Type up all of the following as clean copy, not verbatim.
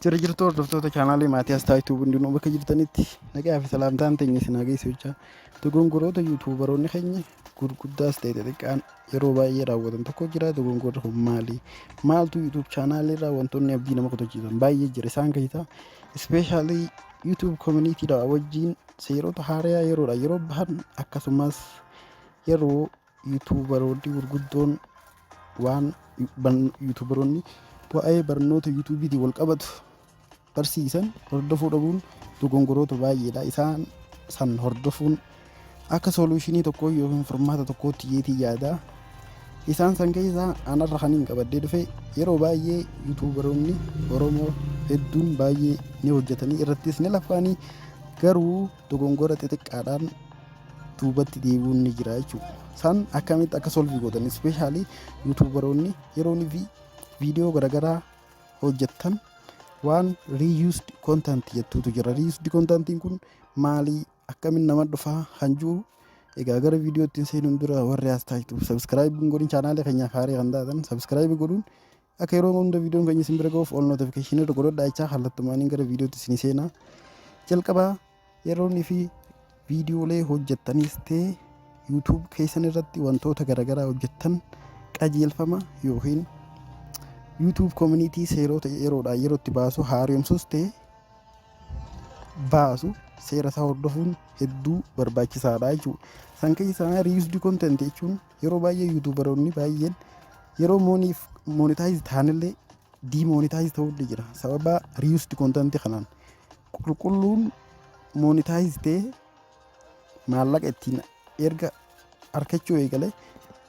Jira jirtu hordoftoota chaanaalii Maatiyaas Taayituu hundinuu bakka jirtanitti nagaa fi salaamtaan teenya isin haa geessu. Dogongoroota yuutuubaroonni keenya gurguddaas ta'e xixiqqaan yeroo baay'ee raawwatan tokko jira. Dogongorri kun maali? Maaltu yuutuub chaanaalirraa wantoonni abdii nama kutachiisan baay'ee jira. Isaan keessaa ispeeshaalii yuutuub koominiitiidha wajjin seerota haaraa yeroo bahan akkasumas yeroo yuutuubaroonni gurguddoon waan yuutuubaroonni waa'ee barnoota yuutuubiitiin wal qabatu barsiisan hordofuu dhabuun dogongoroota baay'eedha. Isaan san hordofuun akka soluushinii tokkoo yookiin furmaata tokkootti yeetii yaada. Isaan san keessaa anarra kaniin qabaddee dhufe yeroo baay'ee yuutuubaroonni Oromoo hedduun baay'ee ni hojjetanii irrattis ni lafaanii garuu dogongora xixiqqaadhaan duubatti deebi'uun ni jira jechuudha. San akkamitti akka solvii godhan ispeeshaalii yuutuubaroonni yeroo fi viidiyoo garaagaraa hojjettan waan reused content jettuutu jira. Reused contentiin kun maalii akkamiin nama dhufaa hanjuu egaa gara viidiyoo ittiin seenuun dura warri as taasisu subscribe godhin chaanaalee keenyaaf haaraa kan taatan subscribe godhuun akka yeroo hunda viidiyoon keenya isin bira ga'uuf all notification irra godhadhaa jechaa kallattumaaniin gara viidiyootti isin seenaa. Jalqabaa yeroonni fi viidiyoolee hojjettanis ta'e YouTube keessan irratti wantoota garaagaraa hojjettan qajeelfama yookiin YouTube community seerota yeroodhaan yerootti baasu haaromsuus ta'e baasu seera isaa hordofuun hedduu barbaachisaadha jechuudha. San keessaa reused content jechuun yeroo baay'ee yuutuubaroonni baay'een yeroo monetize ta'anillee demonetize ta'uu jira. Sababa reused content kanaan qulqulluun monetize ta'e maallaqa ittiin erga argachuu eegale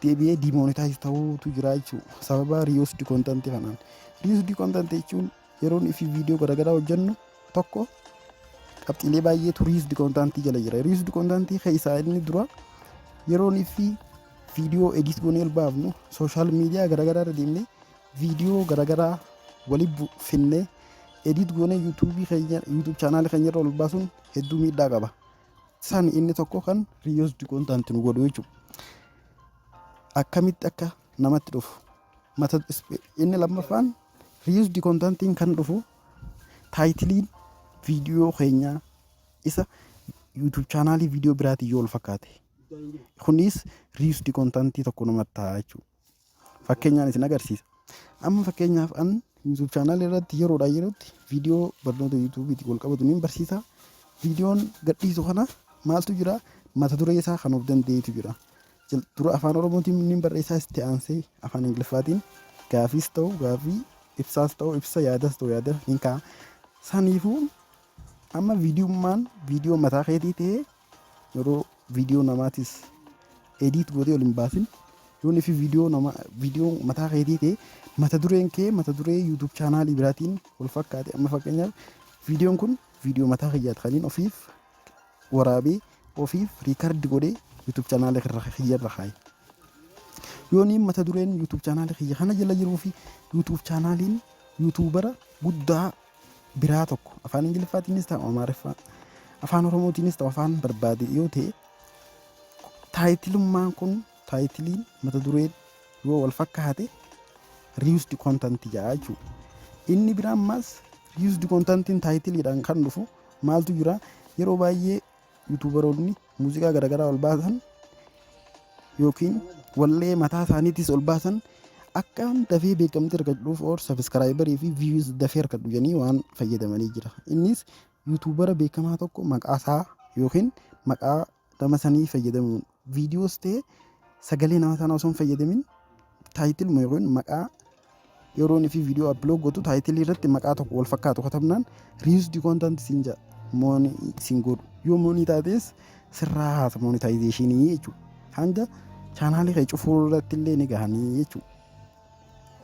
deebi'ee demonetize ta'uutu jira jechuudha. Sababa reused content kanaan. Reused content jechuun yeroo fi viidiyoo garaagaraa hojjennu tokko qabxiilee baay'eetu reused content jala jira. Reused content keessaa inni dura yeroo fi viidiyoo edit goonee ol baafnu sooshaal miidiyaa garaagaraa irra deemnee viidiyoo garaagaraa walitti finnee edit goonee yuutuub chaanaala keenya irra ol baasuun hedduu miidhaa qaba. San inni tokko kan reused content nu godhu jechuudha. Akkamitti akka namatti dhufu inni lammaffaan reused contentiin kan dhufu taayitiliin viidiyoo keenyaa isa yuutuub chaanaalii viidiyoo biraatiin yoo ol fakkaate kunis reused contentii tokko namatti ta'a jechuudha. Fakkeenyaan isin agarsiisa. Amma fakkeenyaaf an yuutuub chaanaalii irratti yeroodhaa yerootti viidiyoo barnoota yuutuubiitiin wal qabatu ni barsiisa. Viidiyoon gadhiisu kana maaltu jira mata duree isaa kan of danda'eetu jira. Dura afaan Oromootiin ni barreessaa itti aansee afaan Ingiliffaatiin gaafiis ta'u gaafii ibsaas ta'u ibsa yaadas ta'u yaada ni ka'a. Saniifuu amma viidiyoo mataa keetii ta'ee yeroo viidiyoo namaatis edit gootee ol hin baasin yoo fi viidiyoo mataa keetii ta'ee mata dureen kee mata duree yuutuub chaanaalii biraatiin wal fakkaate. Amma fakkeenyaaf viidiyoon kun viidiyoo mataa kiyyaati kaniin ofiif waraabee ofiif riikardi godhee YouTube channel kiyya irra kaaye. Yooniin mata dureen YouTube channel kiyya kana jala jiruu fi YouTube channeliin YouTubera guddaa biraa tokko afaan Ingiliffaatiinis ta'u Amaariffaa afaan Oromootiinis ta'u afaan barbaade yoo ta'e taayitilummaan kun taayitiliin mata dureen yoo wal fakkaate reused content jedha jechuudha. Inni biraan ammas reused contentiin taayitiliidhaan kan dhufu maaltu jira yeroo baay'ee yuutuubaroonni muuziqaa garaagaraa ol baasan yookiin wallee mataa isaaniitis ol baasan akkaan dafee beekamtii argachuuf or sabskraayibarii fi viyuuz dafee argadhu jedhanii waan fayyadamanii jira. Innis yuutuubara beekamaa tokko maqaa isaa yookiin maqaa nama sanii fayyadamuun viidiyoos ta'e sagalee nama sanaa osoo hin fayyadamin taayitiluma yookiin maqaa yeroo fi viidiyoo upload gootu taayitilii irratti maqaa tokko wal fakkaatu katabnaan reused content siin jedha. Moonii siin godhu yoo moonii taates sirraa haasa moonitaayizeeshinii jechuudha. Hanga chaanaalii kee cufuu irratti illee ni gahanii jechuudha.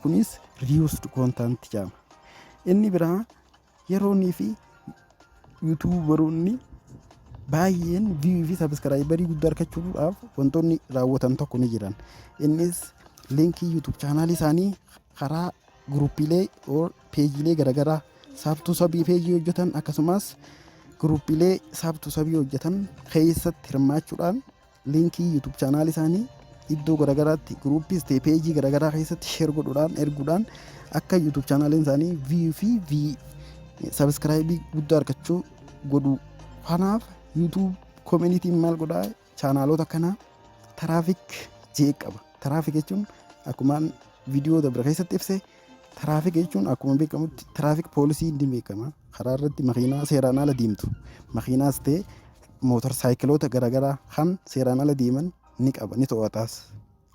Kunis reused content jedhama. Inni biraa yeroonni fi yuutuubaroonni baay'een viyuu fi sabskraayibarii guddaa argachuudhaaf wantoonni raawwatan tokko ni jiran. Innis linkii yuutuub chaanaalii isaanii karaa guruupiilee peejiilee garaagaraa saabtuu sabii peejii hojjetan akkasumas guruupiilee saabtuu sabii hojjetan keessatti hirmaachuudhaan linkii yuutuub chaanaalii isaanii iddoo garaagaraatti guruupiis ta'e peejii garaagaraa keessatti sheer godhuudhaan erguudhaan akka yuutuub chaanaaliin isaanii viyuu fi sabskraayibii guddaa argachuu godhu. Kanaaf YouTube communitiin maal godhaa chaanaalota kanaa tiraafik jee qaba. Tiraafik jechuun akkuma viidiyoo dabre keessatti ibse tiraafik jechuun akkuma beekamutti tiraafik poolisii hin beekama. Karaa irratti makiinaa seeraan ala deemtu makiinaas ta'e mootor saayikiloota garaagaraa kan seeraan ala deeman ni qaba ni to'ataas.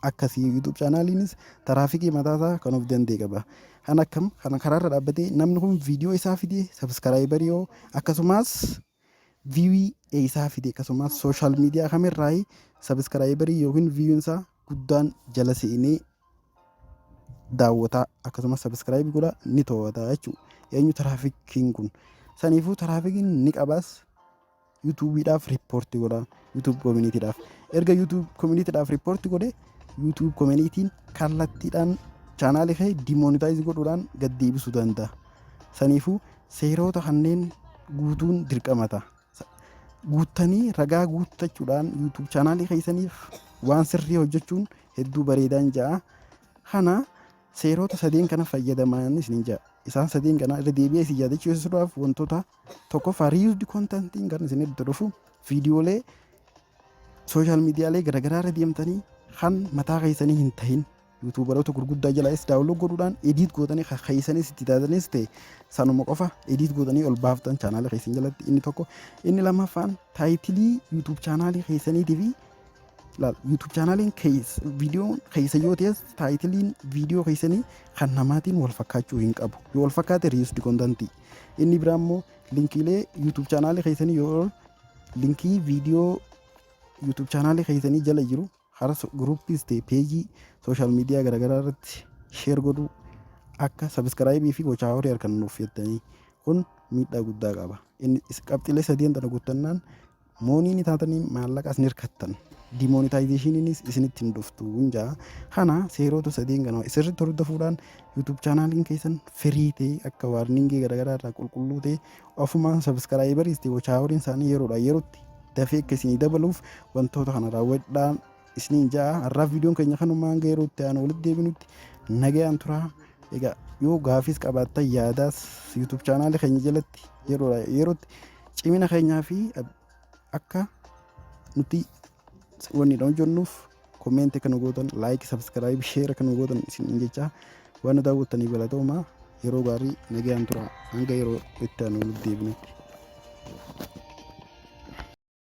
Akkasii YouTube chaanaaliinis tiraafikii mataasaa kan of danda'e qaba. Kan akkam kan karaarra dhaabbatee namni kun viidiyoo isaa fidee sabskraayibarii yoo akkasumas viiwii isaa fidee akkasumas sooshaal miidiyaa kamirraa sabskraayibarii yookiin viiwuun isaa guddaan jala seenee daawwataa akkasumas sabskraayibii godhaa ni to'ataa jechuudha. Eenyu tiraafikiin kun saniifuu tiraafikiin ni qabaas yuutuubiidhaaf riippoortii godhaa yuutuub koominitiidhaaf. Erga yuutuub koominitiidhaaf riippoortii godhee yuutuub koomunitiin kallattiidhaan chaanaalii kee dimoonitaayiz godhuudhaan gad deebisuu danda'a. Saniifuu seerota kanneen guutuun dirqamata. Guuttanii ragaa guuttachuudhaan yuutuub chaanaalii keessaniif waan sirrii hojjechuun hedduu bareedaan ja'a. Kana seerota sadeen kana fayyadamaanis ni ja'a. Isaan sadeen kana irra deebi'ee isin yaadachiisuudhaaf wantoota tokkoffaa riiyuusdi koontantiin kan isin itti dhufu viidiyoolee sooshaal miidiyaalee garaagaraa irra deemtanii kan mataa keessanii hin ta'in yuutuubaroota gurguddaa jalaas daawunlood godhuudhaan ediit gootanii keessanis itti taasisanis ta'e sanuma qofa ediit gootanii ol baaftan chaanaalii keessan jalatti inni tokko. Inni lammaffaan taayitilii yuutuub chaanaalii keessaniitii fi yuutuub chaanaaliin viidiyoon keessa yoo ta'es taayitiliin viidiyoo keessanii kan namaatiin wal fakkaachuu hin qabu. Yoo wal fakkaate riiyuusdi koontantii. Inni biraa immoo linkiilee yuutuub chaanaalii keessanii yoo linkii viidiyoo yuutuub chaanaalii keessanii jala jiru hara guruuppiis ta'e peejii sooshaal miidiyaa garaagaraa irratti sheer godhuu akka sabskraayibii fi gochaa horii harkaan nuuf jettanii kun miidhaa guddaa qaba. Inni qabxiilee sadeen tana guuttannaan mooniin taatanii maallaqas ni hirkattan. Dimoonitaayizeeshiniinis isinitti hin dhuftu hunjaa. Kana seerota sadeen kana sirriitti hordofuudhaan yuutuub chaanaaliin keessan firii ta'e akka waarningii garaagaraa irraa qulqulluu ta'e ofumaan sabskraayibariis ta'e gochaa horiin isaanii yeroodhaa yerootti dafee akka isinii dabaluuf wantoota kana raawwadhaan isiniin ja'a. Har'aaf viidiyoon keenya kanumaan hanga yerootti aan walitti deebinutti nagayaan turaa. Egaa yoo gaafis qabaattan yaadaas yuutuub chaanaalii keenya jalatti yeroodhaa yerootti cimina keenyaa fi akka nuti wanni dhaan jennuuf koomeentii kan gootan laayik sabskiraayib sheer kan gootan isin jecha waan daawwattaniif galatoomaa. Yeroo gaarii nagayaan turaa hanga yeroo itti aan walitti deebinutti.